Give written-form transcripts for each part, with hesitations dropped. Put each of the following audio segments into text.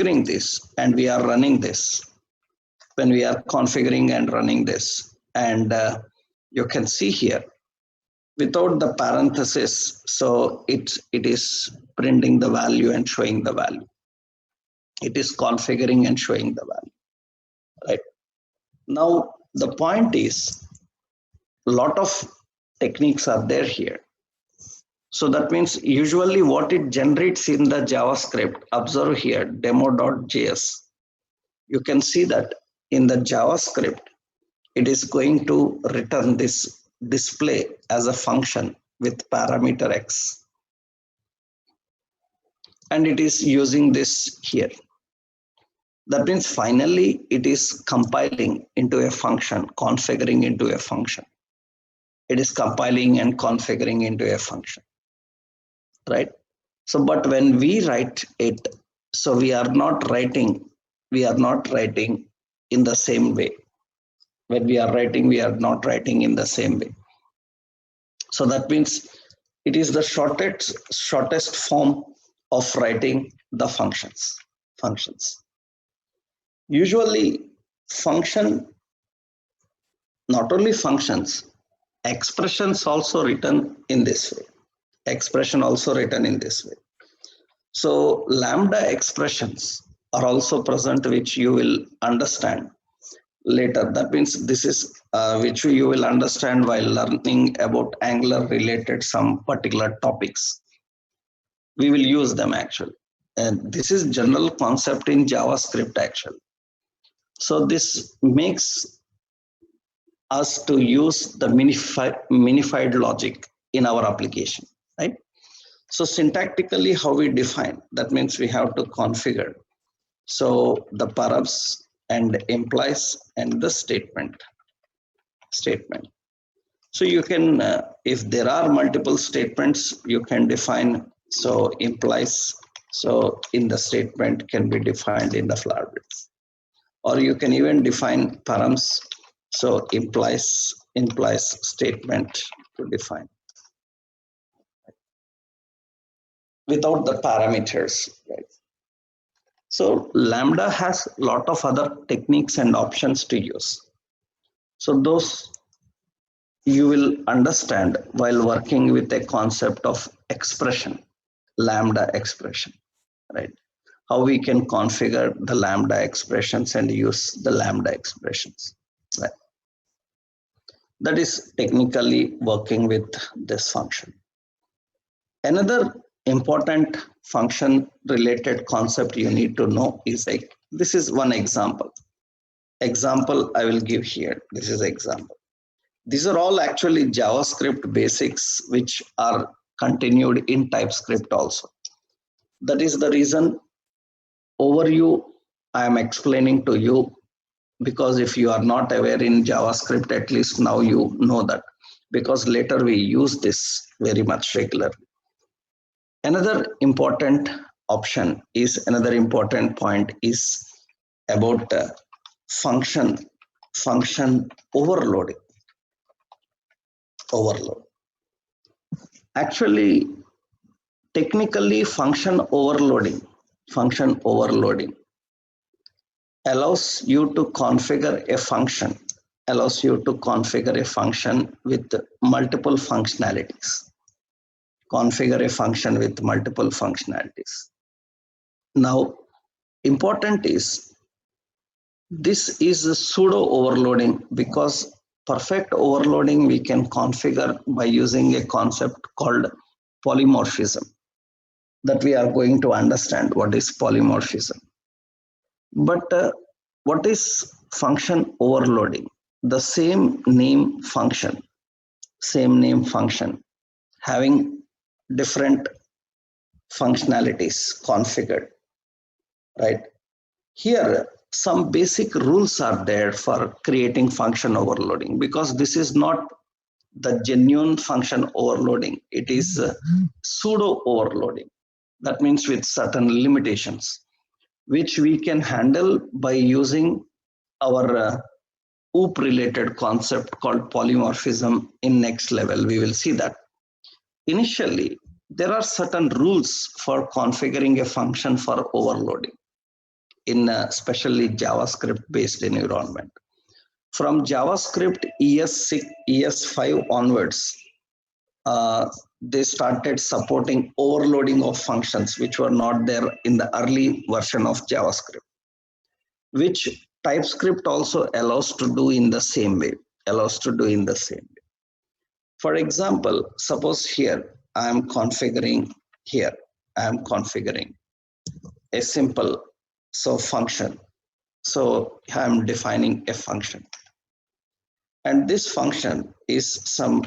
configuring this and we are running this, when we are configuring and running this, and you can see here without the parenthesis, so it is printing the value and showing the value. It is configuring and showing the value, right? Now the point is, a lot of techniques are there here. So that means usually what it generates in the JavaScript, observe here demo.js. You can see that in the JavaScript, it is going to return this display as a function with parameter x. And it is using this here. That means finally it is compiling into a function, configuring into a function. It is compiling and configuring into a function, right? So, but when we write it, so we are not writing in the same way. When we are not writing in the same way. So that means it is the shortest form of writing the functions. Usually not only functions, expressions also written in this way. So lambda expressions are also present, which you will understand later. That means this is which you will understand while learning about Angular related some particular topics. We will use them actually. And this is general concept in JavaScript actually. So this makes us to use the minified logic in our application, right? So syntactically, how we define, that means we have to configure. So the params and implies and the statement. So you can, if there are multiple statements, you can define, so implies, so in the statement can be defined in the flower brace. Or you can even define params, so implies statement to define without the parameters, right? So lambda has a lot of other techniques and options to use. So those you will understand while working with a concept of expression, lambda expression, right? How we can configure the lambda expressions and use the lambda expressions, right? That is technically working with this function. Another important function related concept you need to know is like, this is one example I will give here. This is example. These are all actually JavaScript basics which are continued in TypeScript also. That is the reason overview I am explaining to you, because if you are not aware in JavaScript, at least now you know that, because later we use this very much regularly. Another important point is about function overload. Actually, technically function overloading allows you to configure a function with multiple functionalities. Now, important is, this is a pseudo overloading, because perfect overloading we can configure by using a concept called polymorphism, that we are going to understand what is polymorphism. But what is function overloading? The same name function having different functionalities configured, right? Here, some basic rules are there for creating function overloading, because this is not the genuine function overloading. It is pseudo overloading. That means with certain limitations, which we can handle by using our OOP related concept called polymorphism in next level. We will see that. Initially, there are certain rules for configuring a function for overloading. in especially JavaScript based environment. From JavaScript ES6, ES5 onwards, they started supporting overloading of functions which were not there in the early version of JavaScript, which TypeScript also allows to do in the same way, For example, suppose here I am configuring a simple function. So I'm defining a function, and this function is some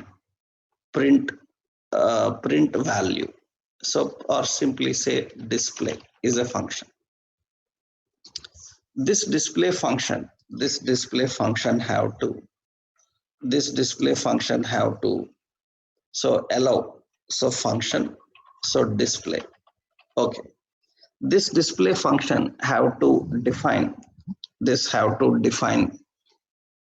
print value. So, or simply say display is a function. This display function have to so allow function display. Okay, this display function have to define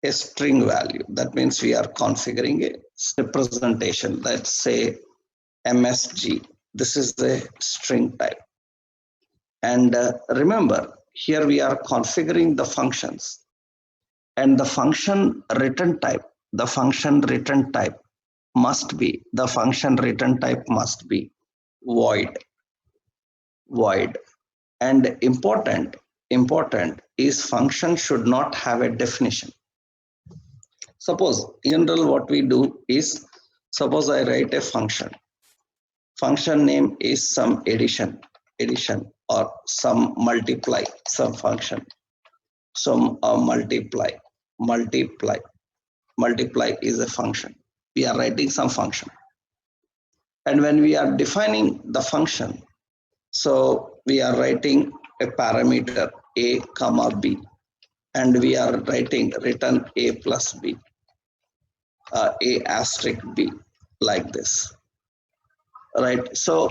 a string value. That means we are configuring a representation. Let's say MSG. This is the string type. And remember, here we are configuring the functions, and the function return type must be void. And important is function should not have a definition. Suppose in general what we do is, suppose I write a function name is some addition or some multiply, some function, some multiply is a function. We are writing some function, and when we are defining the function, so we are writing a parameter a comma b, and we are writing return a plus b, a asterisk b, like this, right? So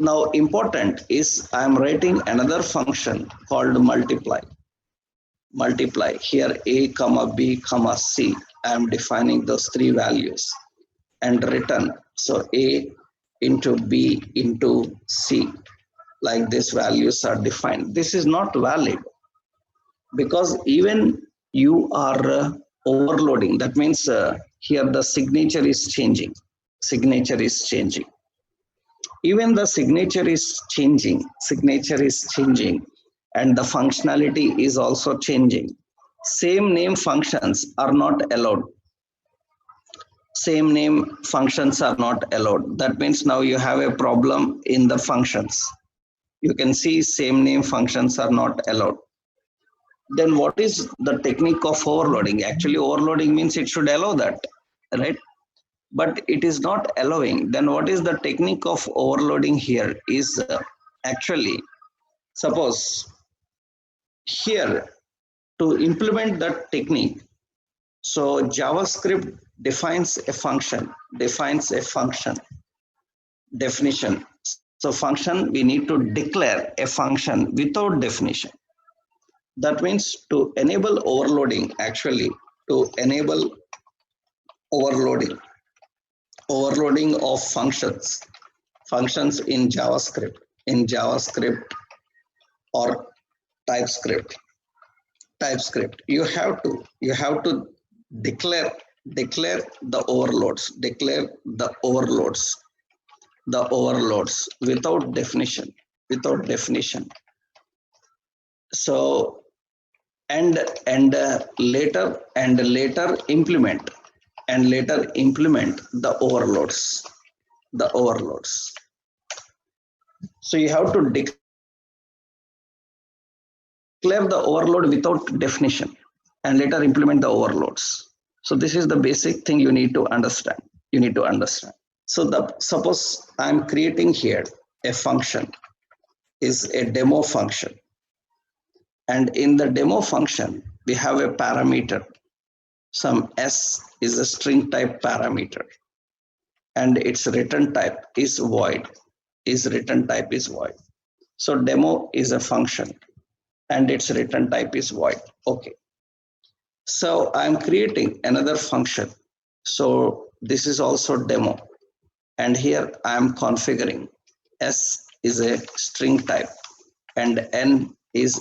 now important is I am writing another function called multiply. Here a comma b comma c, I am defining those three values, and return so a into b into c, like these values are defined. This is not valid because even you are overloading. That means here the signature is changing. Even the signature is changing, and the functionality is also changing. Same name functions are not allowed. That means now you have a problem in the functions. You can see same name functions are not allowed. Then what is the technique of overloading? Actually, overloading means it should allow that, right? But it is not allowing. Then what is the technique of overloading here is actually, suppose here to implement that technique, so JavaScript defines a function definition. So function, we need to declare a function without definition. That means to enable overloading, overloading of functions in JavaScript or TypeScript, you have to declare the overloads without definition. So and later implement the overloads. So you have to declare the overload without definition and later implement the overloads. So this is the basic thing you need to understand. So suppose I'm creating here a function is a demo function, and in the demo function we have a parameter, some s is a string type parameter, and its return type is void. So demo is a function and its return type is void. Okay, so I'm creating another function, so this is also demo, and here I am configuring s is a string type and n is